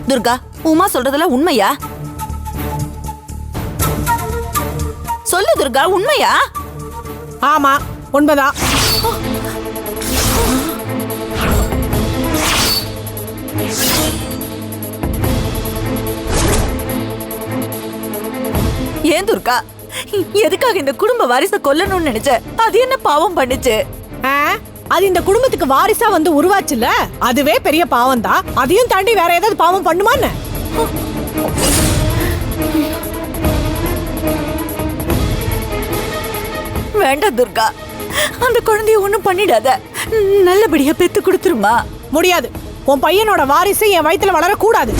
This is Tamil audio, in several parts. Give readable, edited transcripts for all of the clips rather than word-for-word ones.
துர்கா, உமா சொல்றதெல்லாம் உண்மையா? சொல்லு துர்கா, உண்மையா? ஆமா, உண்மைதான். ஏன் துர்கா, எதுக்காக இந்த குடும்ப வாரிசை கொல்லணும்னு நினைச்ச? அது என்ன பாவம் பண்ணுச்சு? அது இந்த குடும்பத்துக்கு வாரிசா வந்து உருவாச்சுல, அதுவே பெரிய பாவம் தான். அதையும் தாண்டி வேற ஏதாவது பாவம் பண்ணுமான்னு? வேண்டாம் துர்கா, அந்த குழந்தைய ஒண்ணும் பண்ணிடாத. நல்லபடியா பெத்து கொடுத்துருமா. முடியாது. உன் பையனோட வாரிசு என் வயித்துல வளரக்கூடாது.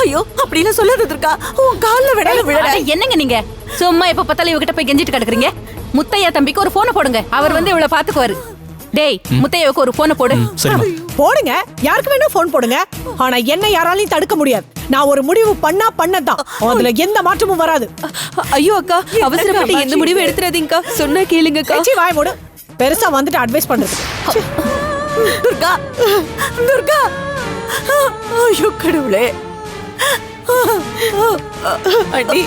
ஐயோ, அப்படிலாம் சொல்லாத துர்கா. உன் கால்ல விழ. என்னங்க நீங்க சும்மா எப்ப பார்த்தாலும் இவகிட்ட போய் கெஞ்சிட்டு கிடக்குறீங்க? முத்தையா தம்பிக்கு ஒரு போனை போடுங்க, அவர் வந்து இவளை பாத்துக்குவாரு. டேய், முத்தையாவுக்கு ஒரு போனை போடு. போடுங்க, யாருக்கு வேணா போன் போடுங்க. ஆனா என்ன யாராலையும் தடுக்க முடியாது. நான் ஒரு முடிவு பண்ணதான், அதுல எந்த மாற்றமும் வராது. ஐயோ அக்கா, அவசரப்பட்டு எந்த முடிவு எடுத்துறாதீங்கக்கா. சொன்னா கேளுங்க அக்கா. வாய் மூடு. பெருசா வந்துட்டு அட்வைஸ் பண்றது. துர்கா, துர்கா, ஐயோ கடவுளே. அண்ணி,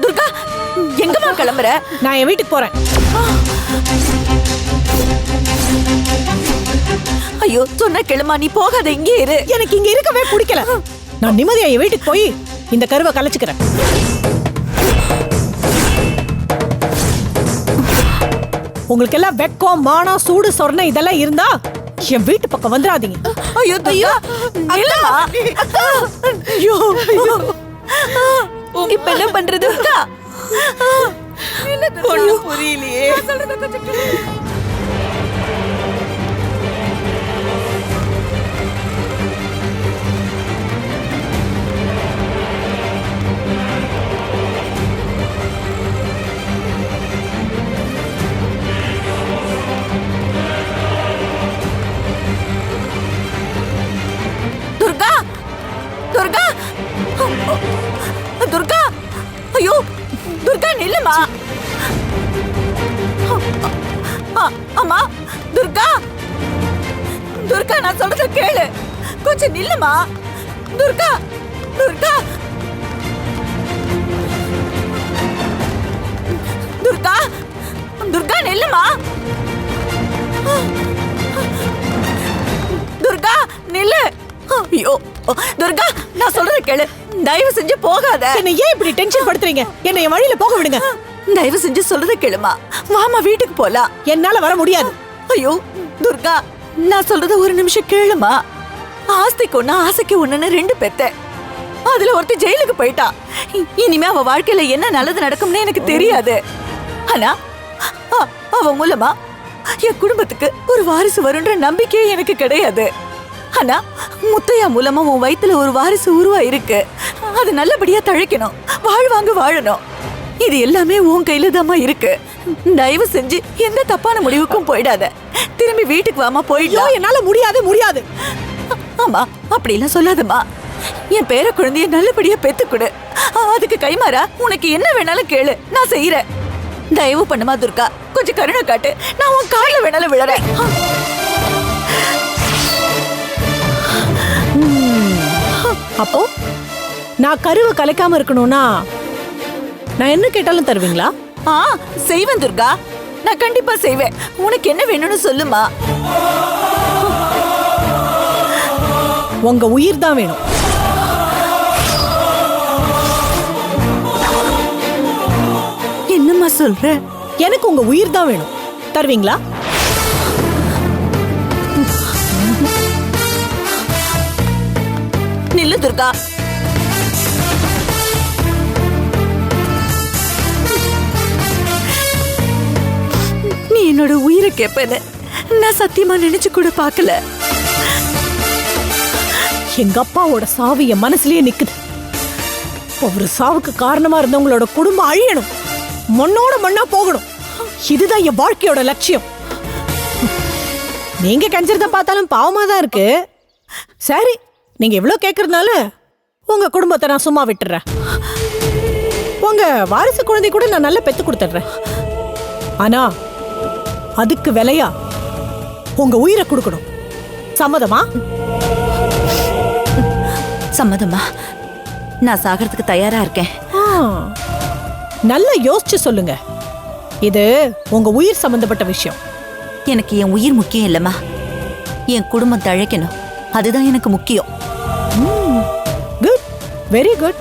துர்கா, எங்கம்மா கிளம்புற? நான் என் வீட்டுக்கு போறேன். ஐயோ, சொன்ன கிளம்பா, நீ போகாத, இங்கே இரு. எனக்கு இங்க இருக்கவே பிடிக்கல. நான் நிம்மதியா என் வீட்டுக்கு போய் இந்த கருவை கலைச்சுக்கிறேன். உங்களுக்கு எல்லாம் வெக்கம், மானம், சூடு, சொர்ணம் இதெல்லாம் இருந்தா என் வீட்டு பக்கம் வந்துடாதீங்க. ஐயோ ஐயோ, ஐயோ, இப்ப என்ன பண்றது? ஒண்ணும் புரியலையே. துர்கா, துர்கா, துர்கா, ஐயோ துர்கா, நில்லுமா. அம்மா, துர்கா, துர்கா, நான் சொல்றத கேளு, கொஞ்சம் நில்லுமா. துர்கா, துர்கா, துர்கா, துர்கா, நில்லுமா. துர்கா, நில்லு. ஐயோ துர்கா, நான் சொல்றத கேளு, தயவு செஞ்சு போகாத. என்ன ஏன் இப்படி டென்ஷன் படுத்துறீங்க? என்ன என் வழியில போக விடுங்க. தயவு செஞ்சு சொல்றத கேளுமா. வாமா, வீட்டுக்கு போலாம். என்னால வர முடியாது. ஐயோ துர்கா, நான் சொல்றத ஒரு நிமிஷம் கேளுமா. ஆஸ்திக்கு ஒண்ணு, ஆசைக்கு ஒண்ணுன்னு 2 பெத்த. அதுல ஒருத்தி ஜெயிலுக்கு போயிட்டா. இனிமே அவ வாழ்க்கையில என்ன நல்லது நடக்கும்னு எனக்கு தெரியாது. ஆனா அவ மூலமா என் குடும்பத்துக்கு ஒரு வாரிசு வரும்ன்ற நம்பிக்கையே எனக்கு கிடையாது. ஆனா முத்தையா மூலமா உன் வயித்துல ஒரு வாரிசு உருவாயிருக்கு. அது நல்லபடியா தழைக்கணும், வாழ்வாங்க வாழணும். இது எல்லாமே உன் கையில தாமா இருக்கு. தயவு செஞ்சு எந்த தப்பான முடிவுக்கும் போயிடாத. திரும்பி வீட்டுக்கு வாமா, போயிடலாம். என்னால முடியாது, முடியாது. ஆமா, அப்படிலாம் சொல்லாதம்மா. என் பேர குழந்தைய நல்லபடியா பெத்துக்குடு. அதுக்கு கைமாறா உனக்கு என்ன வேணாலும் கேளு, நான் செய்யறேன். தயவு பண்ணுமா துர்கா, கொஞ்சம் கருணை காட்டு. நான் உன் காலில் வேணாலும் விழறேன். அப்போ நான் கருவை கலைக்காம இருக்கணும்னா நான் என்ன கேட்டாலும் தருவீங்களா? செய்வேன் துர்கா, நான் கண்டிப்பா செய்வேன். உனக்கு என்ன வேணும்னு சொல்லுமா. உங்க உயிர் தான் வேணும். என்னம்மா சொல்ற? எனக்கு உங்க உயிர் தான் வேணும். தருவீங்களா? நில்லு துர்கா. நீ என்னோட உயிரை கேப்பேன்னு நான் சத்தியமா நினைச்சு கூட பார்க்கல. எங்க அப்பாவோட சாவு என் மனசுலயே நிக்குது. ஒரு சாவுக்கு காரணமா இருந்தவங்களோட குடும்பம் அழியணும், மண்ணோட மண்ணா போகணும். இதுதான் என் வாழ்க்கையோட லட்சியம். நீங்க கெஞ்சறத பார்த்தாலும் பாவமா தான் இருக்கு. சரி, நீங்க இவ்ளோ கேக்குறதுனால உங்க குடும்பத்தை நான் சும்மா விட்டுறேன். உங்க வாரிசு குழந்தை கூட நான் நல்லா பெத்து கொடுத்துட்றேன். ஆனா அதுக்கு விலையா உங்க உயிரை கொடுக்கணும். சம்மதமா? சம்மதமா. நான் சாகிறதுக்கு தயாரா இருக்கேன். நல்லா யோசிச்சு சொல்லுங்க. இது உங்க உயிர் சம்பந்தப்பட்ட விஷயம். எனக்கு என் உயிர் முக்கியம் இல்லம்மா, என் குடும்பம் தழைக்கணும், அதுதான் எனக்கு முக்கியம். Good, very good.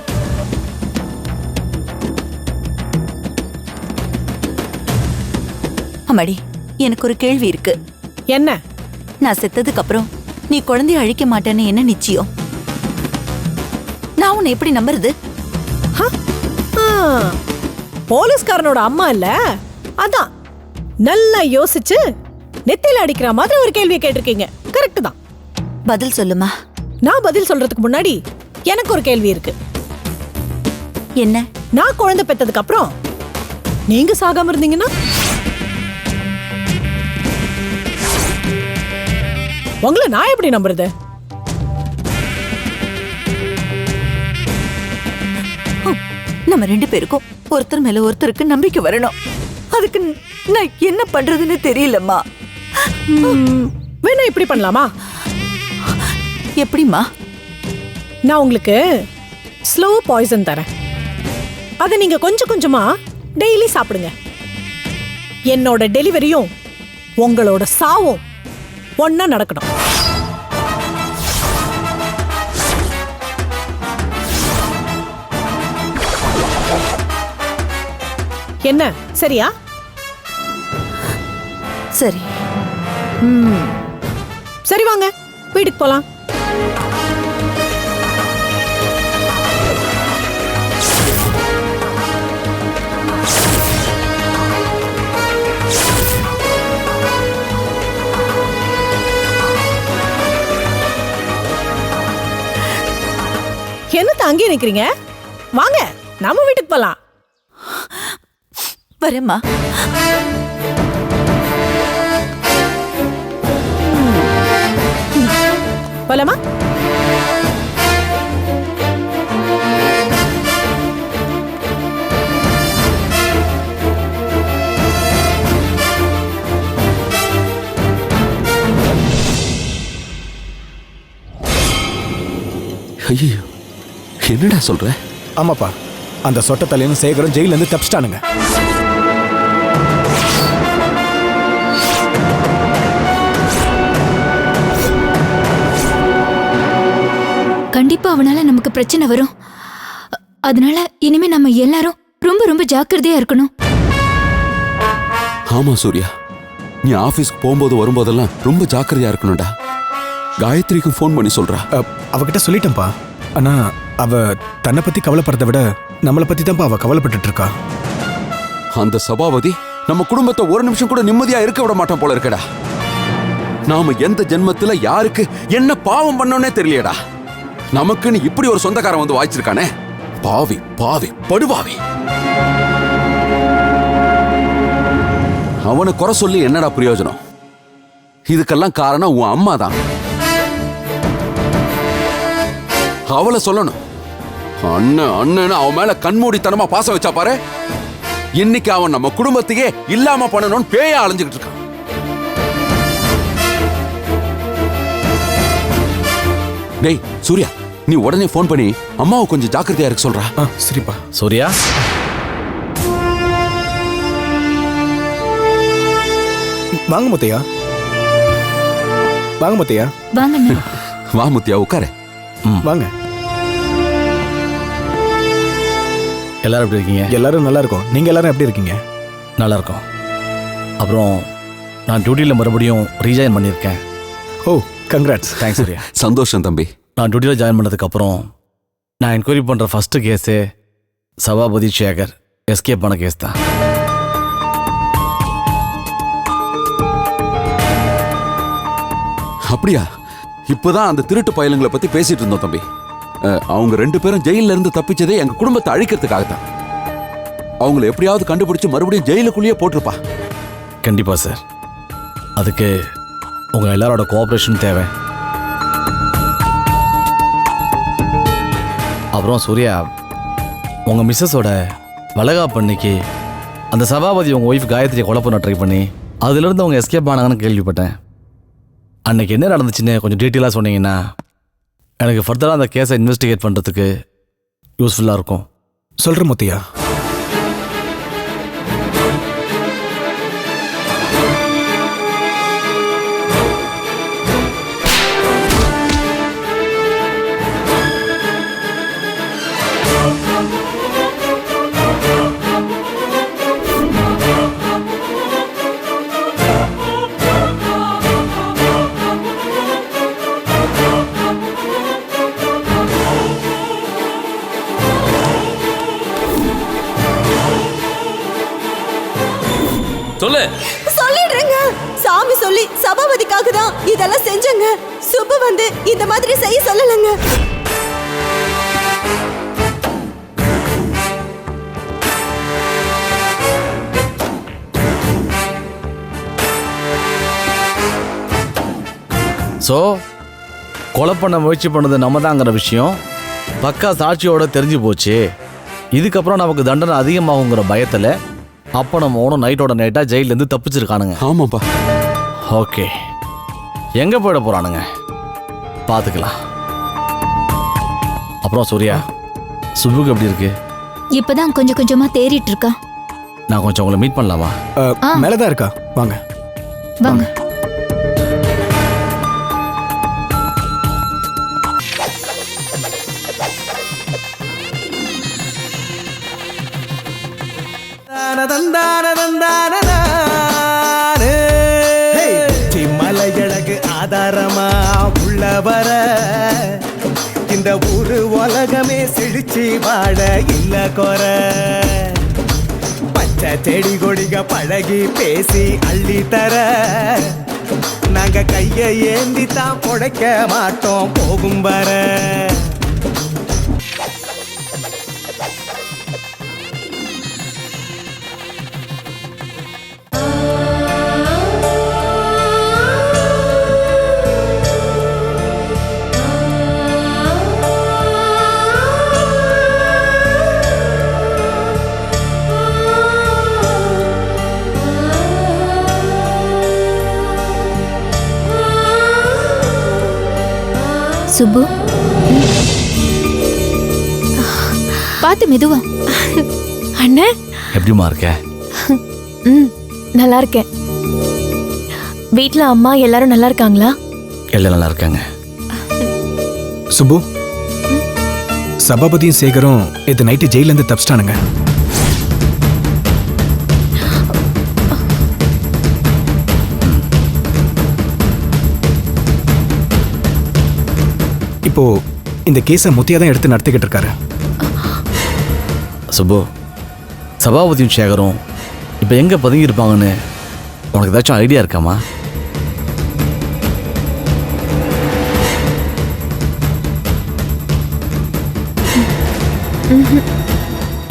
அம்மாடி, எனக்கு ஒரு கேள்வி இருக்கு. என்ன? நான் செத்ததுக்கு அப்புறம் நீ குழந்தைய அழிக்க மாட்டேன்னு என்ன நிச்சயம்? நான் உன்னை எப்படி நம்புறது? போலீஸ்காரனோட அம்மா இல்ல, அதான் நல்லா யோசிச்சு நெத்தியில அடிக்கிற மாதிரி ஒரு கேள்வியை கேட்டிருக்கீங்க. கரெக்ட் தான். பதில் சொல்லுமா. நான் பதில் சொல்றதுக்கு முன்னாடி எனக்கு ஒரு கேள்வி இருக்கு. என்ன? நான் குழந்தை பெத்ததுக்கு அப்புறம் நீங்க சாகாம இருந்தீங்கன்னா உங்களை நான் எப்படி நம்புறது? நம்ம ரெண்டு பேருக்கும் ஒருத்தர் மேல ஒருத்தருக்கு நம்பிக்கை வரணும். அதுக்கு நான் என்ன பண்றதுன்னு தெரியலம்மா. வேணா இப்படி பண்ணலாமா? எப்படிம்மா? நான் உங்களுக்கு ஸ்லோ பாய்சன் தரேன். அதை நீங்க கொஞ்சம் கொஞ்சமா டெய்லி சாப்பிடுங்க. என்னோட டெலிவரியும் உங்களோட சாவும் ஒன்னா நடக்கணும். என்ன, சரியா? சரி. சரி, வாங்க வீட்டுக்கு போலாம். என்ன அங்கே நிக்கிறீங்க? வாங்க நம்ம வீட்டுக்கு போலாம். வரேம்மா. போலாமா? ஐயோ, என்னடா சொல்ற? ஆமாப்பா, அந்த சொட்ட தலையனும் சேகரும் ஜெயில இருந்து தப்பிச்சிட்டானுங்க. கண்டிப்பா அவனால நமக்கு பிரச்சனை வரும். அதனால இனிமே நம்ம எல்லாரும் ரொம்ப ரொம்ப ஜாக்கிரதையா இருக்கணும். ஆமா சூர்யா, நீ ஆபீஸ்க்கு போகும்போது வரும்போதெல்லாம் ரொம்ப ஜாக்கிரதையா இருக்கணும்டா. காயத்ரிக்கு ஃபோன் பண்ணி சொல்றா. அவகிட்ட சொல்லிட்டேன்ப்பா. ஆனா அவ தன்னை பத்தி கவலைப்படுறத விட நம்மளை பத்தி தான்ப்பா அவ கவலைப்பட்டுட்டு இருக்கா. அந்த சபாபதி நம்ம குடும்பத்தை ஒரு நிமிஷம் கூட நிம்மதியா இருக்க விட மாட்டோம் போல இருக்கடா. நாம எந்த ஜென்மத்துல யாருக்கு என்ன பாவம் பண்ணோன்னே தெரியலடா. நமக்குன்னு இப்படி ஒரு சொந்தக்காரன் வந்து வாய்ச்சிருக்கானே. பாவி பாவி படுபாவி. அவனை குறை சொல்லி என்னடா பிரயோஜனம்? இதுக்கெல்லாம் காரணம் உன் அம்மா தான். அவளை சொல்லணும். அண்ணன் அண்ணன் அவன் மேல கண்மூடித்தனமா பாசம் வச்சா பாரு. இன்னைக்கு அவன் நம்ம குடும்பத்தையே இல்லாம பண்ணணும்னு பேயா அலைஞ்சுக்கிட்டு இருக்கான். டேய் சூர்யா, நீ உடனே போன் பண்ணி அம்மாவை கொஞ்சம் ஜாக்கிரதையா இருக்க சொல்றா. சரிப்பா. சூர்யா, வாங்க முத்தையா. வாங்க முத்தையா. வாங்க. வா முத்தியா, உட்காரு. வாங்க. எல்லாரும் எப்படி இருக்கீங்க? எல்லாரும் நல்லா இருக்கோம். நீங்க எல்லாரும் எப்படி இருக்கீங்க? நல்லா இருக்கோம். அப்புறம் நான் டியூட்டியில் மறுபடியும் ரீஜாயின் பண்ணியிருக்கேன். Oh, congrats. தேங்க்ஸ் சூர்யா. சந்தோஷம் தம்பி. நான் டியூட்டியில் ஜாயின் பண்ணதுக்கப்புறம் நான் என்கொயரி பண்ணுற first case Sabapathi Sekar escape பண்ண கேஸ் தான். அப்படியா? இப்பதான் அந்த திருட்டு பயலுங்களை பத்தி பேசிட்டு இருந்தோம் தம்பி. அவங்க ரெண்டு பேரும் ஜெயில இருந்து தப்பிச்சதே எங்க குடும்பத்தை அழிக்கிறதுக்காகத்தான். அவங்களை எப்படியாவது கண்டுபிடிச்சு மறுபடியும் ஜெயிலுக்குள்ளேயே போட்டிருப்பா. கண்டிப்பா சார். அதுக்கு உங்கள் எல்லாரோட கோஆப்ரேஷன் தேவை. அப்புறம் சூர்யா, உங்கள் மிஸ்ஸஸோட வளகாப்பு அன்னைக்கு அந்த சபாபதி உங்கள் ஒய்ஃப் காயத்ரியை கொலை பண்ண ட்ரை பண்ணி அதுலேருந்து அவங்க எஸ்கேப் ஆனாங்கன்னு கேள்விப்பட்டேன். அன்னைக்கு என்ன நடந்துச்சுன்னு கொஞ்சம் டீட்டெயிலாக சொன்னீங்கன்னா எனக்கு ஃபர்தராக அந்த கேஸை இன்வெஸ்டிகேட் பண்ணுறதுக்கு யூஸ்ஃபுல்லாக இருக்கும். சொல்கிறேன் முத்தையா. சொல்லு. சொல்லிடுறேங்க. சாமி சொல்லி சபாபதிக்காக தான் இதெல்லாம் செஞ்சங்க. சுப்பு வந்து இந்த மாதிரி செய்ய சொல்லலங்க. ஸோ கொலை பண்ண முயற்சி பண்ணது நம்ம தாங்கிற விஷயம் பக்கா சாட்சியோட தெரிஞ்சு போச்சு. இதுக்கப்புறம் நமக்கு தண்டனை அதிகமாகுங்கிற பயத்தில் அப்போ நம்ம ஒன்றும் நைட்டோட நைட்டாக ஜெயிலேருந்து தப்பிச்சிருக்கானுங்க. ஆமாப்பா. ஓகே, எங்கே போயிட போகிறானுங்க பார்த்துக்கலாம். அப்புறம் சூர்யா, சுப்புக்கு எப்படி இருக்கு? இப்பதான் கொஞ்சம் கொஞ்சமா தேறிட்டு இருக்கா. நான் கொஞ்சம் உங்களை மீட் பண்ணலாமா? மேலே தான் இருக்கா, வாங்க வாங்க. மலையழகு ஆதாரமா உள்ளவர இந்த ஊரு உலகமே செழிச்சு வாழ இல்ல குற. பச்சை செடி கொடிக பழகி பேசி அள்ளி தர நாங்க கைய ஏந்தி தான் பொழைக்க மாட்டோம் போகும் வர. சுப்பு, பார்த்து மெதுவா. அண்ணே, எப்படிமா இருக்க? நல்லா இருக்கேன். வீட்ல அம்மா எல்லாரும் நல்லா இருக்காங்களா? எல்லாம் நல்லா இருக்காங்க. சுப்பு, சபாபதியும் சேகரும் இது நைட்டு ஜெயிலேருந்து தப்பிச்சிட்டானுங்க. இப்போ இந்த கேஸை முத்தியா தான் எடுத்து நடத்திக்கிட்டு இருக்காரு. சுப்பு, சபாபதியும் சேகரும் இப்போ எங்கே பதுங்கி இருப்பாங்கன்னு உனக்கு ஏதாச்சும் ஐடியா இருக்காமா?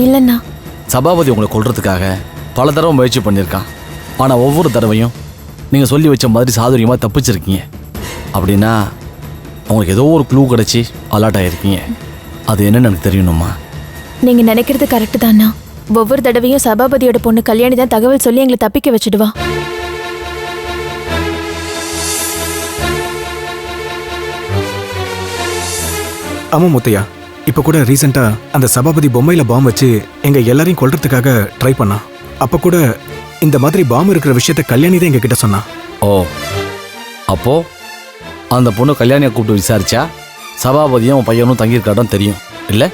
இல்லண்ணா. சபாபதி உங்களை கொல்றதுக்காக பல தடவை முயற்சி பண்ணியிருக்கான். ஆனால் ஒவ்வொரு தடவையும் நீங்கள் சொல்லி வச்ச மாதிரி சாதுரியமாக தப்பிச்சிருக்கீங்க. அப்படின்னா உங்களுக்கு ஏதோ ஒரு க்ளூ கிடச்சி அலர்ட் ஆகிருக்கீங்க. அது என்னன்னு எனக்கு தெரியணுமா? நீங்க நினைக்கிறது கரெக்ட் தானா? ஒவ்வொரு தடவையும் சபாபதியோட பொண்ணு கல்யாணி தான் தகவல் சொல்லி எங்களை தப்பிக்க வச்சுடுவா. ஆமா முத்தையா, இப்போ கூட ரீசெண்டா அந்த சபாபதி பொம்மையில பாம் வச்சு எங்க எல்லாரையும் கொல்றதுக்காக ட்ரை பண்ணா. அப்ப கூட இந்த மாதிரி பாம் இருக்கிற விஷயத்த கல்யாணி தான் எங்க கிட்ட சொன்னா. ஓ, அப்போ அந்த பொண்ணு கல்யாணியை கூப்பிட்டு விசாரிச்சா சபாபதியும் அவன் பையனும் தங்கியிருக்க இடம் தெரியும் இல்லை?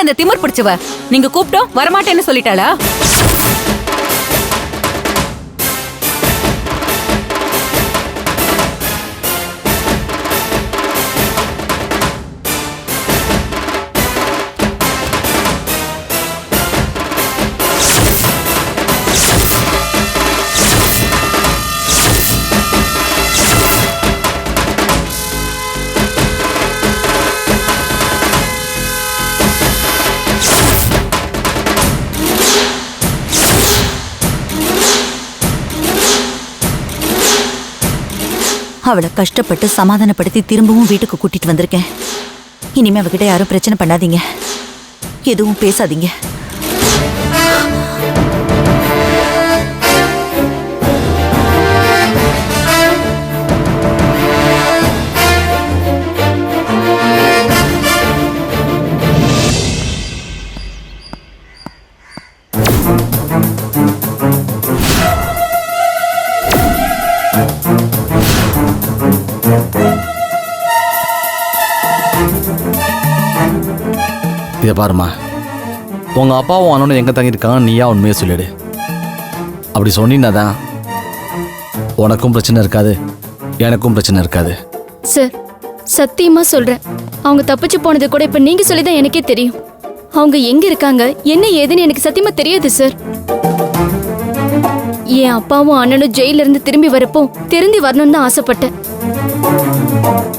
அந்த திமிர் பிடிச்சவ? நீங்க கூப்பிட்டோம் வரமாட்டேன்னு சொல்லிட்டாளா? அவளை கஷ்டப்பட்டு சமாதானப்படுத்தி திரும்பவும் வீட்டுக்கு கூட்டிட்டு வந்திருக்கேன். இனிமே அவகிட்ட யாரும் பிரச்சனை பண்ணாதீங்க, எதுவும் பேசாதீங்க. இதை பாருமா, உங்க அப்பாவும் அண்ணனும் எங்க தங்கியிருக்காங்க நீயா உண்மையை சொல்லிடு. அப்படி சொன்னீங்கன்னா தான் உனக்கும் பிரச்சனை இருக்காது, எனக்கும் பிரச்சனை இருக்காது. சார் சத்தியமா சொல்றேன், அவங்க தப்பிச்சு போனது கூட இப்ப நீங்க சொல்லிதான் எனக்கே தெரியும். அவங்க எங்க இருக்காங்க என்ன ஏதுன்னு எனக்கு சத்தியமா தெரியாது சார். என் அப்பாவும் அண்ணனும் ஜெயில இருந்து திரும்பி வரப்போ திரும்பி வரணும்னு தான் ஆசைப்பட்டேன்.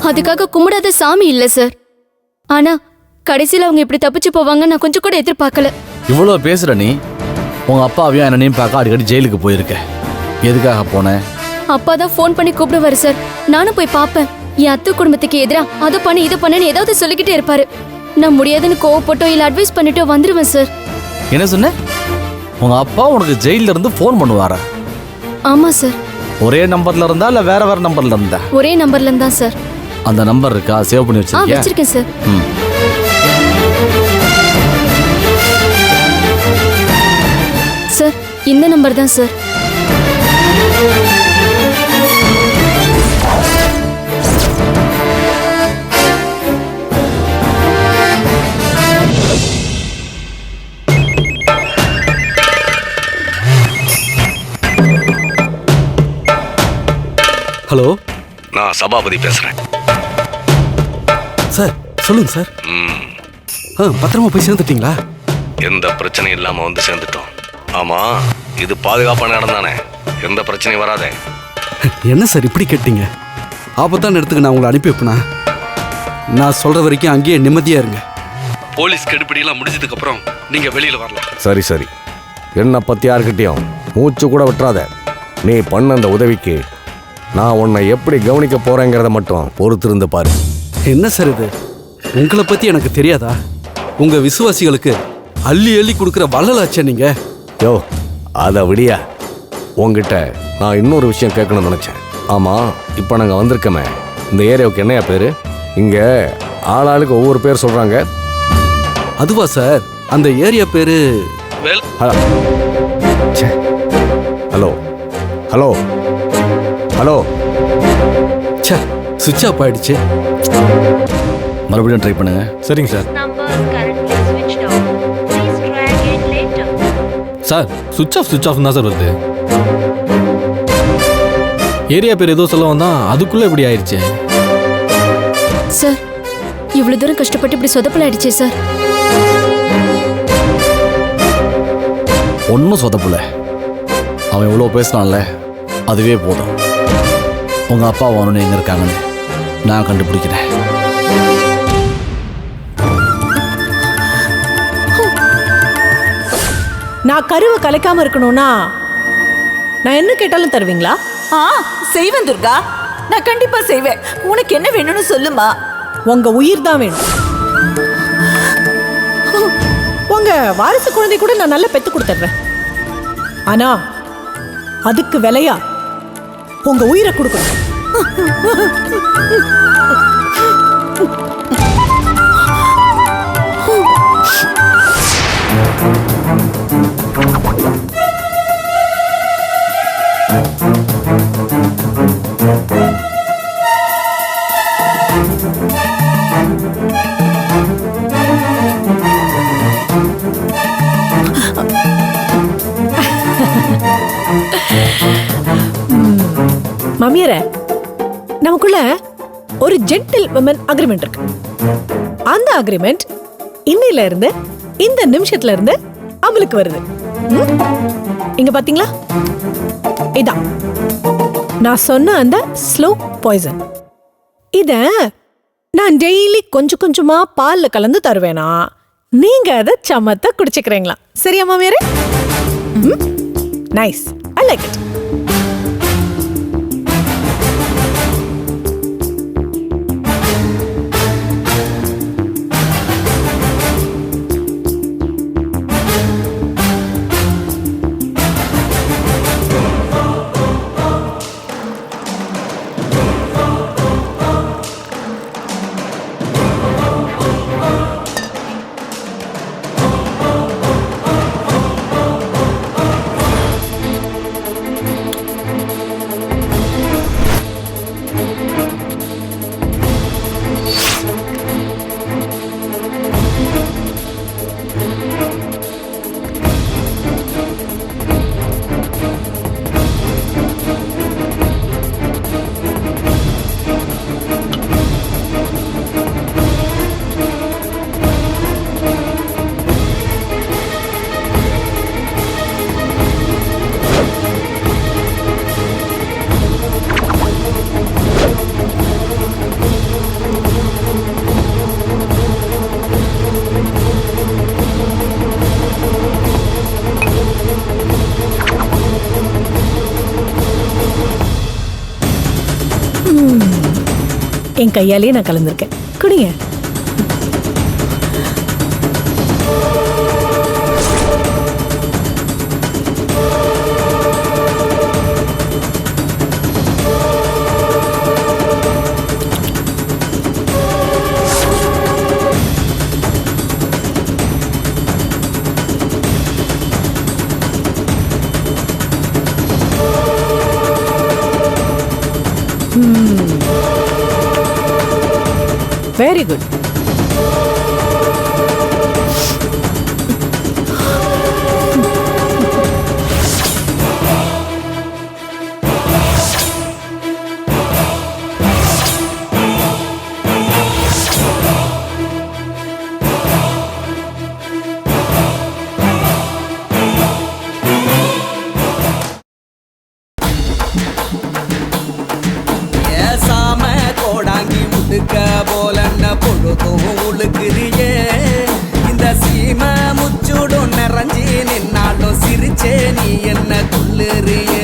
அதுக்காக கும்பிடாத சாமி இல்ல சார். ஆனா கடைசியில அவங்க இப்படி தப்பிச்சு போவாங்க நான் கொஞ்சம் கூட எதிர்பார்க்கல. இவ்வளவு பேசுற நீ உங்க அப்பாவையும் அண்ணனையும் பார்க்க அடிக்கடி ஜெயிலுக்கு போயிருக்க. எதுக்காக போன? அப்பா தான் ஃபோன் பண்ணி கூப்பிடுவாரு சார். நானும் போய் பார்ப்பேன். என் அத்தை குடும்பத்துக்கு எதிரா அதை பண்ணு இதை பண்ணுன்னு ஏதாவது சொல்லிக்கிட்டே இருப்பாரு. நான் முடியாதுன்னு கோவப்பட்டோ இல்ல அட்வைஸ் பண்ணிட்டோ வந்துருவேன் சார். என்ன சொன்ன? உங்க அப்பா உனக்கு ஜெயில இருந்து ஃபோன் பண்ணுவாரா? ஆமா சார். ஒரே நம்பர்ல இருந்தா இல்ல வேற வேற நம்பர்ல இருந்தா? ஒரே நம்பர்ல இருந்தா சார். அந்த நம்பர் இருக்கா? சேவ் பண்ணி வச்சிருக்கியா? வச்சிருக்கேன் சார். சார் இந்த நம்பர் தான் சார். ஹலோ, நான் சபாபதி பேசுறேன் சார். சொல்லுங்க சார். பத்திரமா போய் சேர்ந்துட்டீங்களா? எந்த பிரச்சனையும் இல்லாம வந்து சேர்ந்துட்டோம். ஆமா, இது பாதுகாப்பான இடம் தானே? எந்த பிரச்சனையும் வராதே. என்ன சார் இப்படி கேட்டீங்க? ஆபத்தான இடத்துக்கு நான் உங்களை அனுப்பி வைப்பேனா? நான் சொல்ற வரைக்கும் அங்கேயே நிம்மதியா இருங்க. போலீஸ் கெடுபிடியெல்லாம் முடிஞ்சதுக்கு அப்புறம் நீங்க வெளியில வரலாம். சரி சரி, என்னை பத்தி யாருக்கிட்டையும் மூச்சு கூட விட்டுறாத. நீ பண்ண அந்த உதவிக்கு நான் உன்னை எப்படி கவனிக்க போறேங்கிறத மட்டும் பொறுத்திருந்து பாரு. என்ன சார் இது? உங்களை பத்தி எனக்கு தெரியாதா? உங்க விசுவாசிகளுக்கு அள்ளி அள்ளி கொடுக்குற வள்ளலாச்சே நீங்க. யோ, அதை விடியா. உங்ககிட்ட நான் இன்னொரு விஷயம் கேட்கணும்னு நினைச்சேன். ஆமா, இப்போ நாங்கள் வந்திருக்கோமே, இந்த ஏரியாவுக்கு என்னையா பேரு? இங்க ஆளாளுக்கு ஒவ்வொரு பேர் சொல்றாங்க. அதுவா சார்? அந்த ஏரியா பேரு ஹலோ ஹலோ ஹலோ. ச்சே, சுவிட்ச் ஆஃப் ஆயிடுச்சு. மறுபடியும் ட்ரை பண்ணுங்க. சரிங்க சார். சார், சுவிட்ச் ஆஃப் தான் சார் வருது. ஏரியா பேர் ஏதோ சொல்ல வந்தா அதுக்குள்ள இப்படி ஆயிடுச்சு. சார் இவ்வளவு தூரம் கஷ்டப்பட்டு இப்படி சொதப்பலாயிடுச்சே சார். ஒன்றும் சொதப்பல. அவன் இவ்வளோ பேசினான்ல, அதுவே போதும். உங்க அப்பா அவனு எங்க இருக்காங்கன்னு நான் கண்டுபிடிக்கிறேன். நான் கருவை கலைக்காம இருக்கணும்னா நான் என்ன கேட்டாலும் தருவீங்களா? செய்வேன் துர்கா, நான் கண்டிப்பா செய்வேன். உனக்கு என்ன வேணும்னு சொல்லுமா. உங்க உயிர் தான் வேணும். உங்க வாரிசு குழந்தை கூட நான் நல்லா பெத்து கொடுத்துட்றேன். ஆனா அதுக்கு விலையா உங்க உயிரை கொடுக்கணும். மாமியாரே, நமக்குள்ள ஒரு ஜென்டில் விமன் அக்ரிமெண்ட் இருக்கு. அந்த அக்ரிமெண்ட் இன்னையில இருந்து இந்த நிமிஷத்துல இருந்து அமலுக்கு வருது. இங்க பாத்தீங்களா, இதான் நான் சொன்ன அந்த ஸ்லோ பாய்சன். இத நான் டெய்லி கொஞ்சம் கொஞ்சமா பால்ல கலந்து தருவேனா, நீங்க அதை சமத்த குடிச்சுக்கிறீங்களா? சரியா மாமியாரே? Nice, I like it. என் கையாலேயே நான் கலந்துருக்கேன். குடிங்க. Very good. உழுக்குறியே இந்த சீமை முச்சுடும் நிறைஞ்சி நின்னாலும் சிரிச்சே நீ என்ன துள்ளுறிய